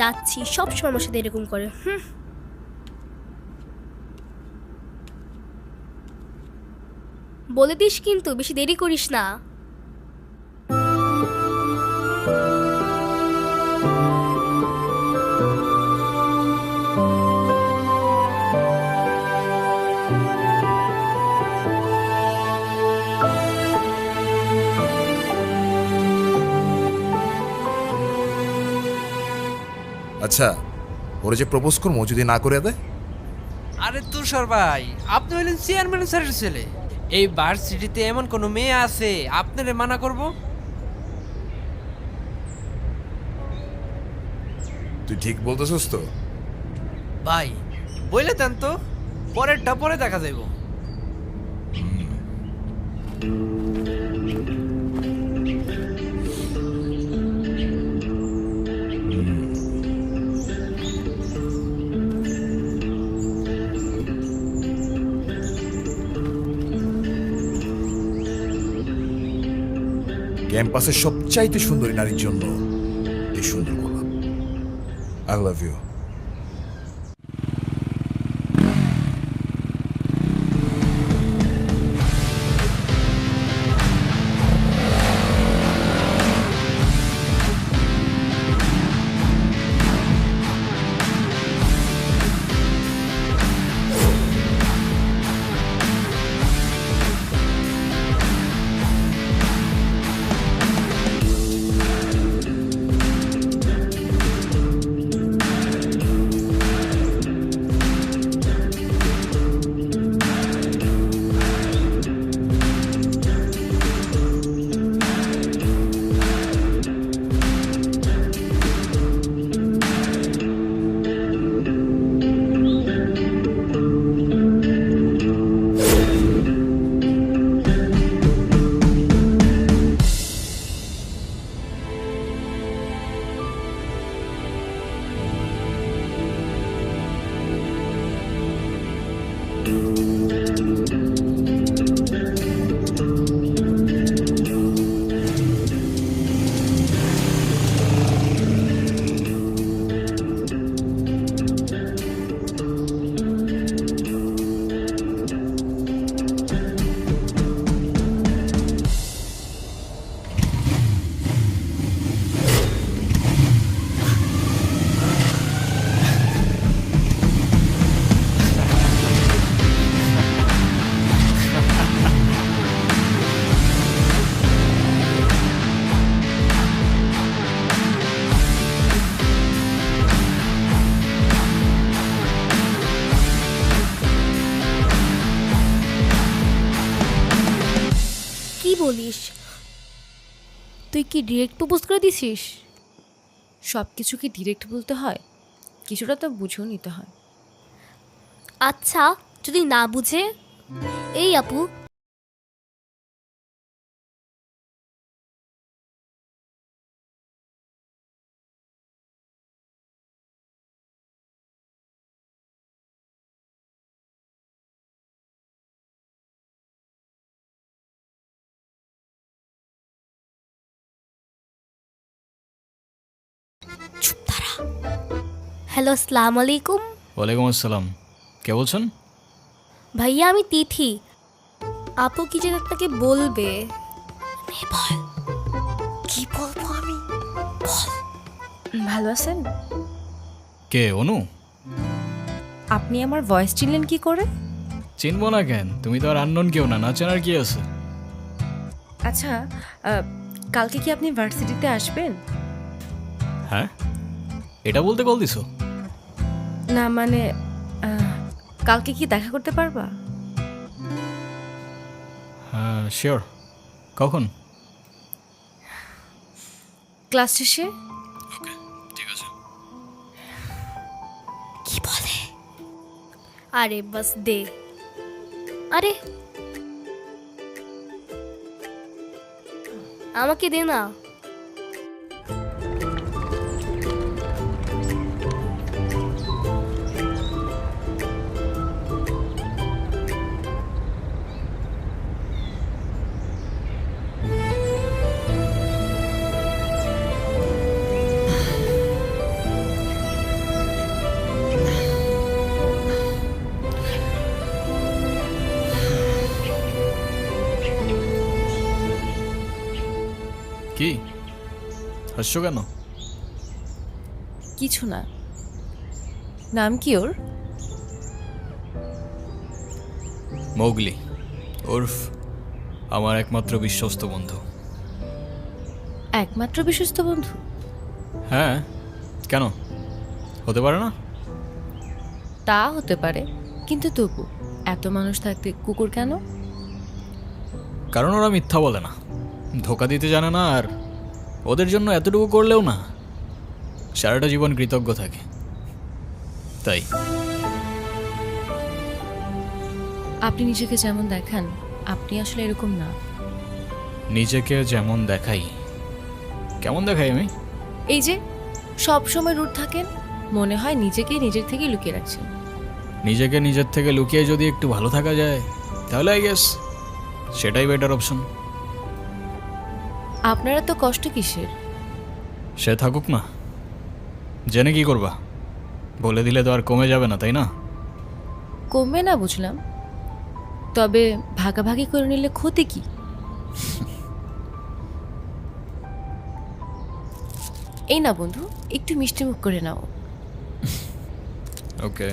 যাচ্ছি, সব সময় আমার সাথে এরকম করে। বলে দিস কিন্তু, বেশি দেরি করিস না। আচ্ছা, ওরা যে প্রপোজ করবো যদি না করে দেয়? আরে তুষার ভাই, আপনি হলেন চেয়ারম্যান স্যারের ছেলে। এই ভার্সিটিতে এমন কোনো মেয়ে আছে আপনারে মানা করব? তুই ঠিক বলতেছিস তো? ভাই বলে দেন তো, পরেরটা পরে দেখা যাইব। ক্যাম্পাসের সবচাইতে সুন্দরী নারীর জন্য এই সুন্দর গোলাপ। I love you. কি বলিস? তুই কি ডিরেক্ট প্রপোজ করে দিছিস? সব কিছু কি ডিরেক্ট বলতে হয়? কিছুটা তো বুঝেও নিতে হয়। আচ্ছা, যদি না বুঝে? এই আপু, চুপ দাঁড়া। হ্যালো, আসসালামু আলাইকুম। ওয়ালাইকুম আসসালাম। কে বলছেন? ভাইয়া, আমি তিথি। আপু কি যেন আপনাকে বলবে। বল। কি বলবো আমি? বল। ভালো আছেন? কে? অনু? আপনি আমার ভয়েস চিনলেন কি করে? চিনবো না কেন? তুমি তো আর আননোন কেউ না, না চেনার কি আছে? আচ্ছা, কালকে কি আপনি ভার্সিটিতে আসবেন? হ্যাঁ, এটা বলতে কল দিছো? না মানে, কালকে কি দেখা করতে পারবা? হ্যাঁ শিওর। কখন? ক্লাস শেষে। ওকে, ঠিক আছে। কি বলে? আরে বাস দে। আরে আমাকে দে না। হাসছো কেন? কিছু না। নাম কি ওর? মৌগলি, ওরফ আমার একমাত্র বিশ্বস্ত বন্ধু। একমাত্র বিশ্বস্ত বন্ধু? হ্যাঁ, কেন হতে পারে না? তা হতে পারে, কিন্তু তবু এত মানুষ থাকতে কুকুর কেন? কারণ ওরা মিথ্যা বলে না, ধোকা দিতে জানে না, আর ওদের জন্য এতটুকু করলেও না সারাটা জীবন কৃতজ্ঞ থাকে, তাই। আপনি নিজেকে যেমন দেখান, আপনি আসলে এরকম না। নিজেকে যেমন দেখাই? কেমন দেখাই আমি? এই যে সব সময় রুট থাকেন, মনে হয় নিজেকেই নিজের থেকে লুকিয়ে রাখছেন। নিজেকে নিজের থেকে লুকিয়ে যদি একটু ভালো থাকা যায় তাহলে আই গেস সেটাই বেটার অপশন। আপনারা তো কষ্ট কিসের? সে থাকুক না, জেনে কি করবা? বলে দিলে তো আর কমে যাবে না, তাই না? কমবে না বুঝলাম, তবে ভাগাভাগি করে নিলে ক্ষতি কি? এই না বন্ধু, একটু মিষ্টি মুখ করে নাও। ওকে।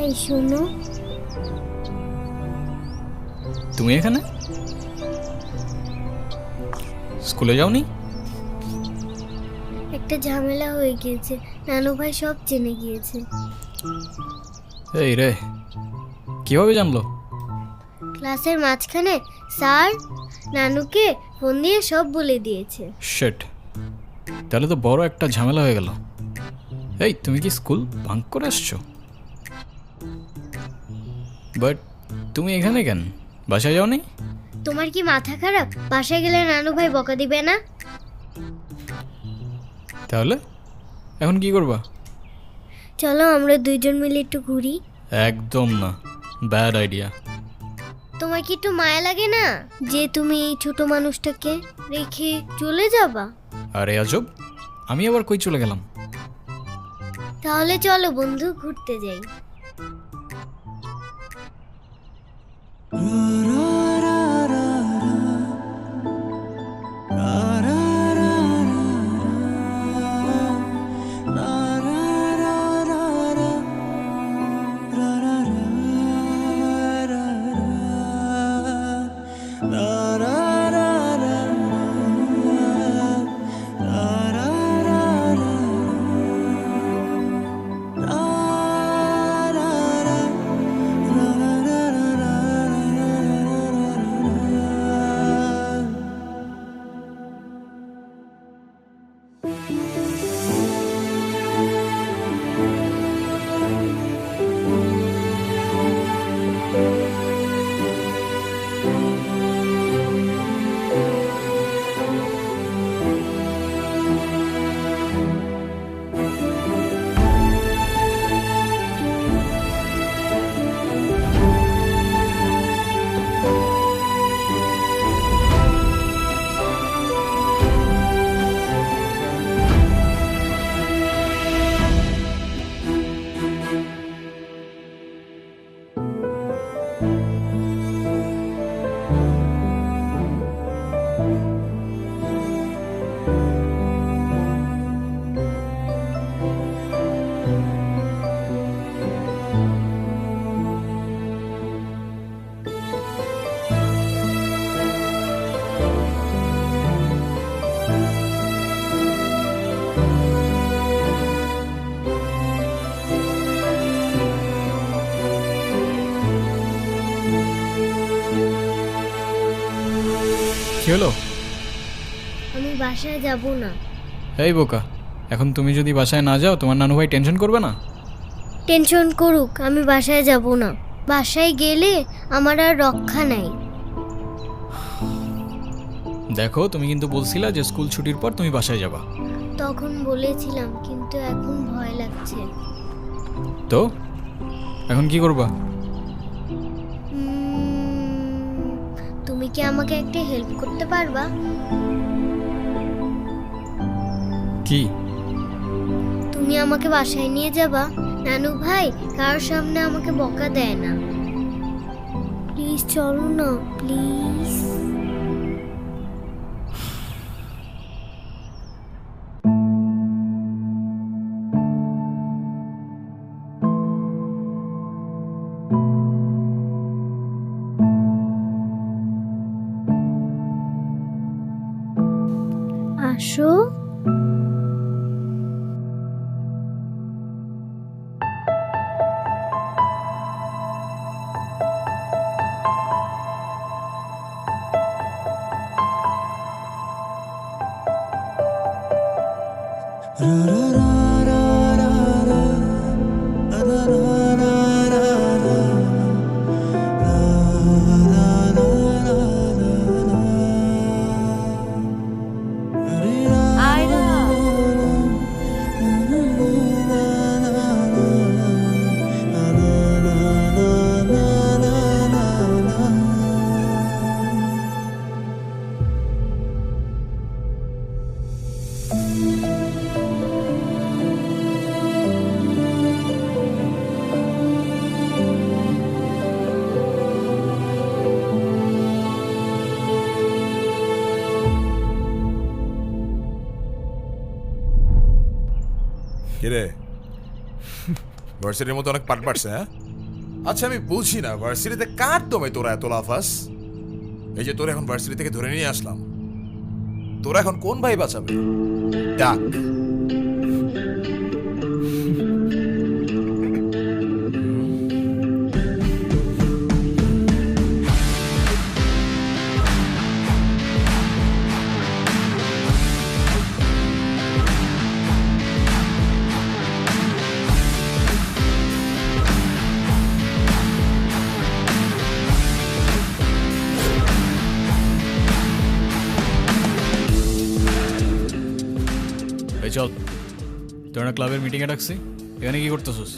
এই শোনো, তুমি এখানে? স্কুলে যাওনি? একটা ঝামেলা হয়ে গিয়েছে, নানু ভাই সব জেনে গিয়েছে। এই রে, কিভাবে জানলো? ক্লাসের মাঝখানে স্যার নানুকে ফোন দিয়ে সব বলে দিয়েছে। শিট, তাহলে তো বড় একটা ঝামেলা হয়ে গেল। এই, তুমি কি স্কুল ভাঙ করে আসছো? বাট তুমি এখানে কেন? বাসায় যাওনি? তোমার কি মাথা খারাপ? বাসায় গেলে নানু ভাই বকা দিবে না? তাহলে এখন কি করবা? চলো আমরা দুইজন মিলে একটু ঘুরি। একদম না, ব্যাড আইডিয়া। তোমার কি একটু মায়া লাগে না যে তুমি এই ছোট মানুষটাকে রেখে চলে যাবা? আরে আজব, আমি আবার কই চলে গেলাম? তাহলে চলো বন্ধু, ঘুরতে যাই। বাসায় যাব না। এই বোকা, এখন তুমি যদি বাসায় না যাও তোমার নানু ভাই টেনশন করবে না? টেনশন করুক, আমি বাসায় যাব না। বাসায় গেলে আমার আর রক্ষা নাই। দেখো, তুমি কিন্তু বলছিলা যে স্কুল ছুটির পর তুমি বাসায় যাবা। তখন বলেছিলাম, কিন্তু এখন ভয় লাগছে। তো এখন কি করবা? তুমি কি আমাকে একটা হেল্প করতে পারবা? কি? তুমি আমাকে বাসায় নিয়ে যাবা? নানু ভাই কারোর সামনে আমাকে বকা দেয় না। প্লিজ চলো না, প্লিজ। আসো। আয়রা, কিরে, ভার্সিটির মতো অনেক পাট পাটছে, হ্যাঁ? আচ্ছা, আমি বুঝি না ভার্সিটিতে কার দমে তোরা এত লাফাস? এই যে তোরা এখন ভার্সিটি থেকে ধরে নিয়ে আসলাম, তোরা এখন কোন ভাই বাঁচাবে? ডাক। এই চল, তোর না ক্লাবের মিটিংয়ে ডাকছি, এখানে কি করতেছিস?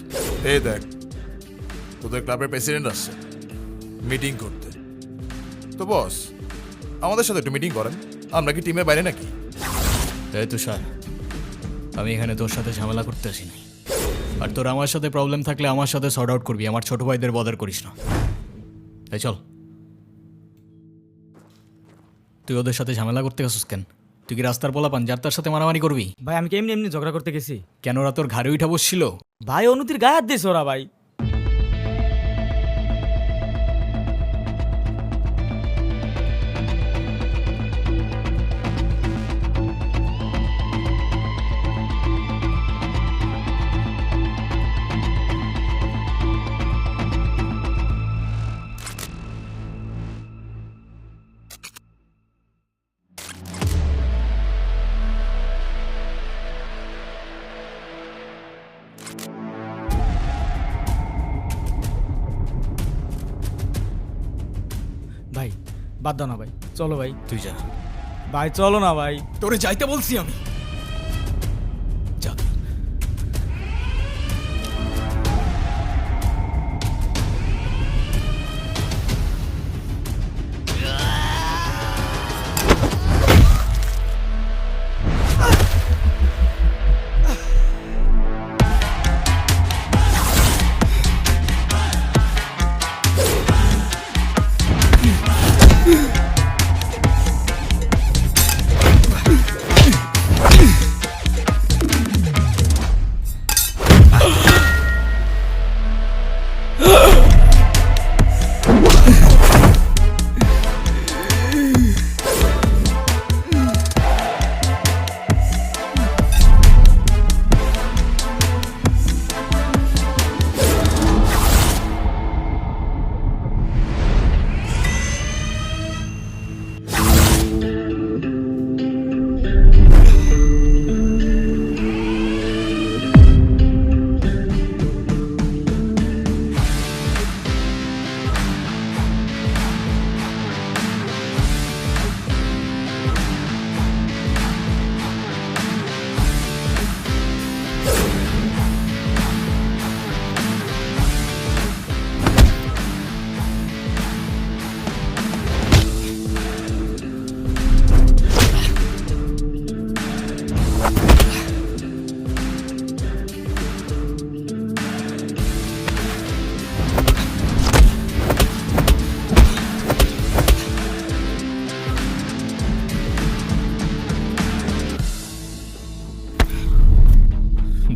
এই দেখ, তোদের ক্লাবের প্রেসিডেন্ট আসছে মিটিং করতে। তো বস, আমাদের সাথে একটু মিটিং করেন। আমরা কি টিমের বাইরে নাকি? এই তুষার, আমি এখানে তোর সাথে ঝামেলা করতে আসিনি। আর তোর আমার সাথে প্রবলেম থাকলে আমার সাথে সর্ট আউট করবি, আমার ছোট ভাইদের বদার করিস না। এই চল। তুই ওদের সাথে ঝামেলা করতে গেছিস কেন? তুই কি রাস্তার পোলাপান যার তার সাথে মারামারি করবি? ভাই আমি কি এমনি এমনি ঝগড়া করতে গেছি? কেন, ওরা তোর ঘাড়ে উঠা বসছিল? ভাই অনুতির গায়ে হাত দিয়েছে ওরা ভাই। ভাই বাদ দাও না ভাই, চলো ভাই। তুই যা। ভাই চলো না ভাই। তোরে যাইতে বলছি আমি। যা।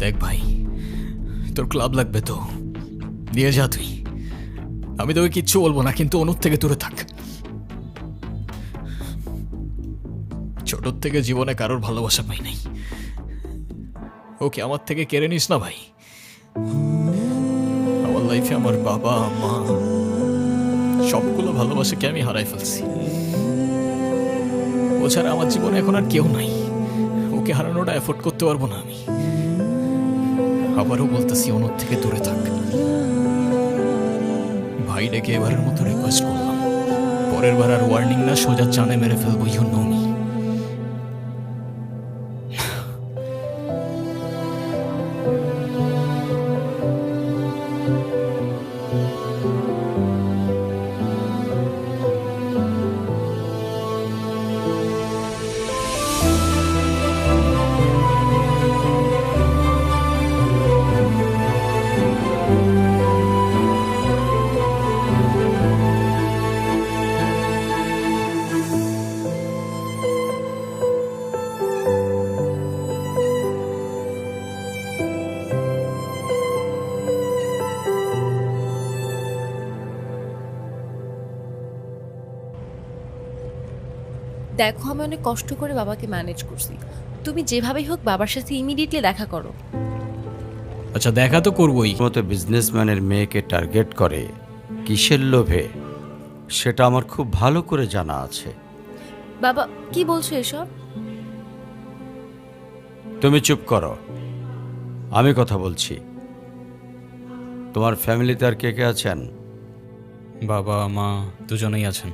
দেখ ভাই, তোর ক্লাব লাগবে তো দিয়ে যা তুই, আমি তোকে কিচ্ছু বলবো না, কিন্তু অনুর থেকে দূরে থাক। ছোটোর থেকে জীবনে কারোর ভালোবাসা পাই নাই, ওকে আমার থেকে কেড়ে নিস না ভাই। আমার লাইফে আমার বাবা মা সবগুলো ভালোবাসাকে আমি হারাই ফেলছি, ও ছাড়া আমার জীবনে এখন আর কেউ নাই, ওকে হারানোটা এফোর্ড করতে পারবো না আমি। আবারও বলতেছি অনুর থেকে দূরে থাক ভাই, ডেকে এবারের মতো রিকোয়েস্ট করলাম, পরের বার আর ওয়ার্নিং না, সোজা চানে মেরে ফেলবো, ইউ নো মি। দেখো, আমি অনেক কষ্ট করে বাবাকে ম্যানেজ করছি, তুমি যেভাবেই হোক বাবার সাথে ইমিডিয়েটলি দেখা করো। আচ্ছা দেখা তো করবোই, মতো বিজনেসম্যানের মেয়েকে টার্গেট করে কিসের লোভে সেটা আমার খুব ভালো করে জানা আছে। বাবা কি বলছো এসব? তুমি চুপ করো, আমি কথা বলছি। তোমার ফ্যামিলিতে আর কে কে আছেন? বাবা মা দুজনেই আছেন,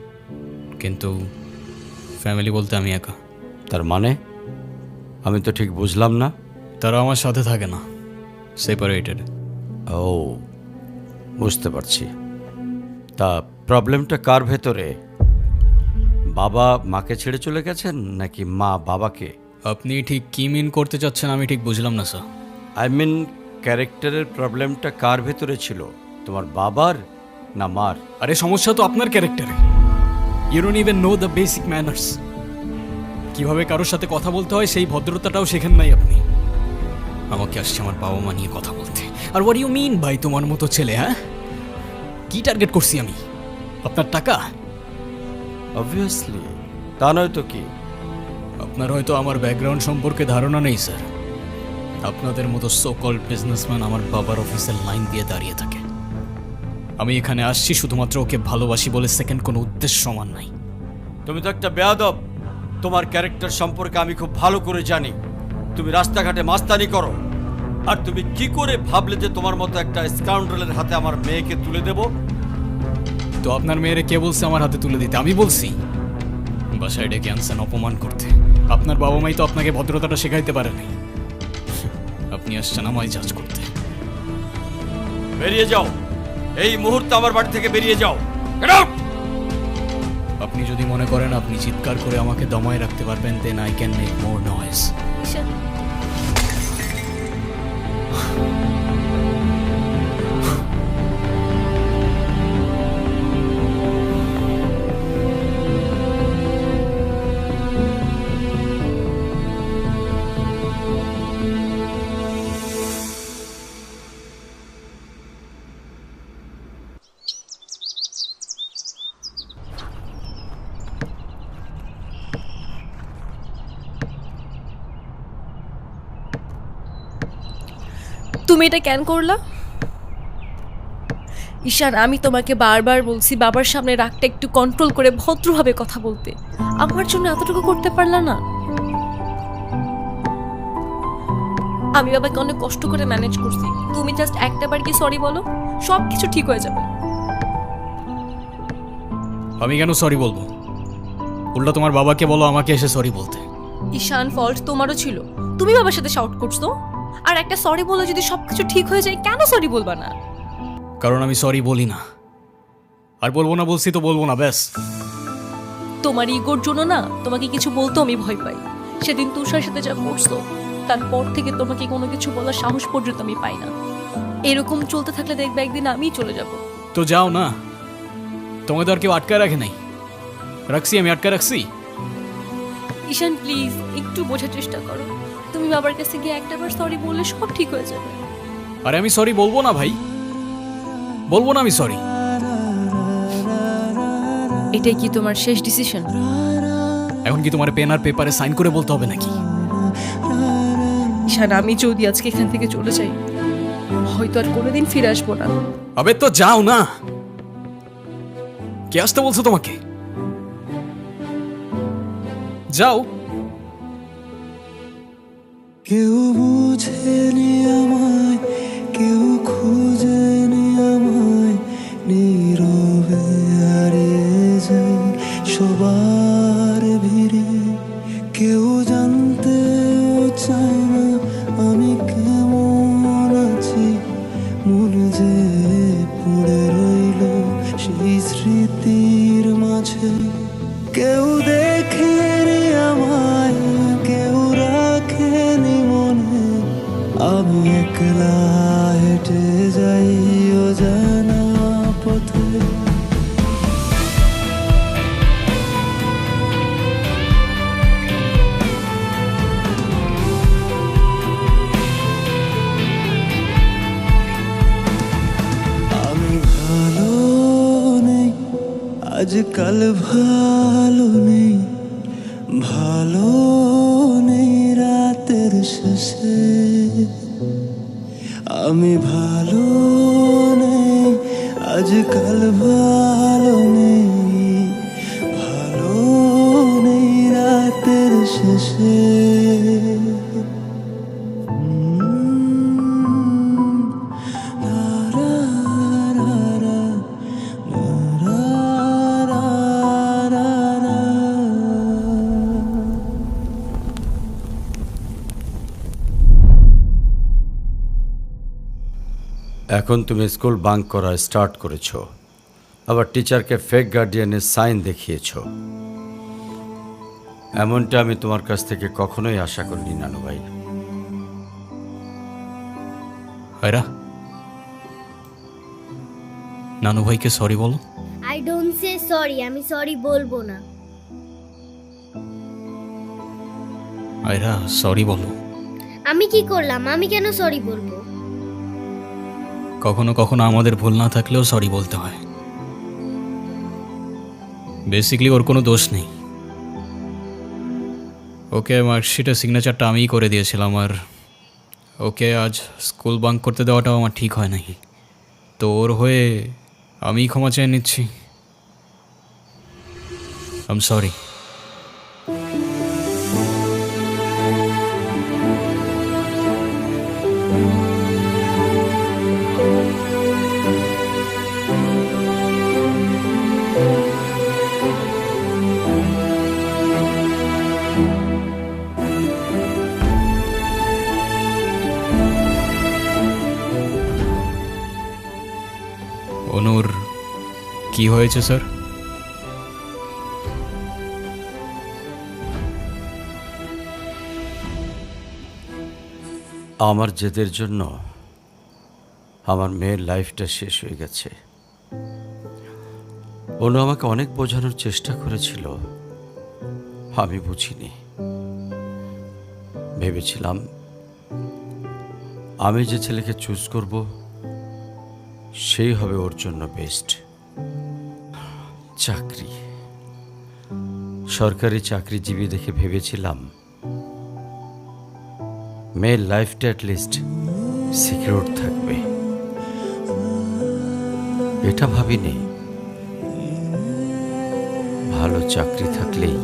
কিন্তু ফ্যামিলি বলতে আমি একা। তার মানে আমি তো ঠিক বুঝলাম না। তারা আমার সাথে থাকে না, সেপারেটেড। ও, বুঝতে পারছি। তা প্রবলেমটা কার ভেতরে? বাবা মাকে ছেড়ে চলে গেছেন নাকি মা বাবাকে? আপনি ঠিক কি মিন করতে চাচ্ছেন আমি ঠিক বুঝলাম না স্যার। আই মিন ক্যারেক্টারের প্রবলেমটা কার ভেতরে ছিল, তোমার বাবার না মার? আরে সমস্যা তো আপনার ক্যারেক্টারে, you don't even know the basic manners. কিভাবে কারোর সাথে কথা বলতে হয় সেই ভদ্রতাটাও শেখেন নাই আপনি। আমাকে আসছে আমার বাবা মা নিয়ে কথা বলতে, আর হোয়াট ইউ মিন ভাই তোমার মতো ছেলে? হ্যাঁ, কি টার্গেট করছি আমি? আপনার টাকা? অবভিয়াসলি, তা নয় তো কি? আপনার হয়তো আমার ব্যাকগ্রাউন্ড সম্পর্কে ধারণা নেই স্যার। আপনাদের মতো সো কল্ড বিজনেসম্যান আমার বাবার অফিসের লাইন দিয়ে দাঁড়িয়ে থাকে। আমি এখানে আসছি শুধুমাত্র ওকে ভালোবাসি বলে, সেকেন্ড কোনো উদ্দেশ্য সমান নাই। তুমি তো একটা বেয়াদব। তোমার ক্যারেক্টার সম্পর্কে আমি খুব ভালো করে জানি। তুমি রাস্তাঘাটে মাস্তানি করো, আর তুমি কি করে ভাবলে যে তোমার মতো একটা স্কাউন্ডারের হাতে আমার মেয়েকে তুলে দেব? তো আপনার মেয়েরে কে বলছে আমার হাতে তুলে দিতে? আমি বলছি? বাসায় ডেকে আনছেন অপমান করতে। আপনার বাবা মাই তো আপনাকে ভদ্রতাটা শেখাইতে পারেনি, আপনি আসছেন আমায় জাজ করতে। বেরিয়ে যাও, এই মুহূর্তে আমার বাড়ি থেকে বেরিয়ে যাও। Get out! আপনি যদি মনে করেন আপনি চিৎকার করে আমাকে দমায় রাখতে পারবেন, then I can make more noise. Ishan, তুমি এটা কেন করলা? ঈশান, আমি তোমাকে বারবার বলছি বাবার সামনে রাগটা একটু কন্ট্রোল করে ভদ্রভাবে কথা বলতে। আমার জন্য এতটুকু করতে পারলা না? আমি বাবাকে অনেক কষ্ট করে ম্যানেজ করছি, তুমি জাস্ট একটাবার কি সরি বলো, সব কিছু ঠিক হয়ে যাবে। আমি কেন সরি বলবো? উল্টা তোমার বাবাকে বলো আমাকে এসে সরি বলতে। ঈশান, ফল্ট তোমারও ছিল, তুমি বাবার সাথে শাউট করছো। আর একটা সরি বলে যদি সবকিছু ঠিক হয়ে যায়, কেন সরি বলবা না? কারণ আমি সরি বলি না, আর বলবো না। বলছি তো বলবো না, ব্যাস। তোমার ইগোর জন্য না তোমাকে কিছু বলতেও আমি ভয় পাই। সেদিন তুষার সাথে যা করছো, তারপর থেকে তোমাকে কোনো কিছু বলার সাহস পর্যন্ত আমি পাই না। এরকম চলতে থাকলে দেখবে একদিন আমিই চলে যাব। তো যাও না, তোমাদের আর কেউ আটকায় রাখে নাই। রাখছি, আমি আটকায় রাখছি। ঈশান প্লিজ একটু বোঝার চেষ্টা করো। তুমি বাবার কাছে গিয়ে একটাবার সরি বললে সব ঠিক হয়ে যাবে। আরে আমি সরি বলবো না ভাই, বলবো না আমি সরি। এটাই কি তোমার শেষ ডিসিশন? এখন কি তোমার পেন আর পেপারে সাইন করে বলতে হবে নাকি? ঈশান, আমি যদি আজকে এখান থেকে চলে যাই, হয়তো আর কোনোদিন ফিরে আসবো না। আবে তো যাও না, কে আসতে বলছো তোমাকে? যাও। কেউ বুঝেনি আমায়, কেউ খুঁজেনি আমায়, নীরবে হারিয়ে যাই সবার ভিড়ে। কেউ জানতেও চায় না আমি কেমন আছি, মন যে পড়ে রইল সেই স্মৃতির মাঝে। কেউ দেখেনি আমায়, কেউ রাখেনি মনে, আমি একলা হেঁটে যাই অজানা পথে। আমি ভালো নেই, আজকাল ভালো নেই, ভালো নেই রাতের শেষে। আমি ভালো নেই, আজকাল ভালো নেই, ভালো নেই রাতের শেষে। রা রা রা রা, রা রা রা রা। এখন তুমি স্কুল বাঙ্ক করা স্টার্ট করেছো, আবার টিচারকে ফেক গার্ডিয়ানের সাইন দেখিয়েছো। এমনটা আমি তোমার কাছ থেকে কখনোই আশা করিনি নানু ভাই। আয়রা, নানু ভাইকে সরি বলো। আই ডোন্ট সে সরি, আমি সরি বলবো না। আয়রা সরি বলো। আমি কি করলাম? আমি কেন সরি বলবো? কখনো কখনো আমাদের ভুল না থাকলেও সরি বলতে হয়। বেসিক্যালি ওর কোনো দোষ নেই। ওকে মার্কশিটের সিগনেচারটা আমিই করে দিয়েছিলাম, আর ওকে আজ স্কুল বাঙ্ক করতে দেওয়াটাও আমার ঠিক হয় নাই। তো ওর হয়ে আমিই ক্ষমা চেয়ে নিচ্ছি। I am sorry. অনুর কি হয়েছে স্যার? আমার জেদের জন্য আমার মেয়ের লাইফটা শেষ হয়ে গেছে। অনু আমাকে অনেক বোঝানোর চেষ্টা করেছিল, আমি বুঝিনি। ভেবেছিলাম আমি যে ছেলেকে চুজ করব সেই হবে ওর জন্য বেস্ট। চাকরি, সরকারি চাকরিজীবী দেখে ভেবেছিলাম মেয়ের লাইফটা অ্যাটলিস্ট সিকিউর থাকবে। এটা ভাবিনি ভালো চাকরি থাকলেই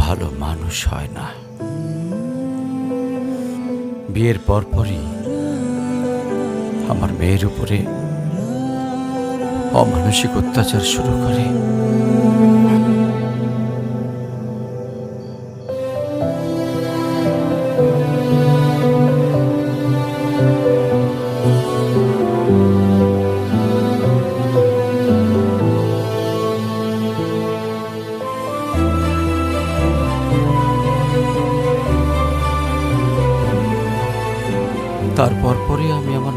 ভালো মানুষ হয় না। বিয়ের পরপরই আমার মেয়ের উপরে অমানসিক অত্যাচার শুরু করে। তারপর পরে আমি আমার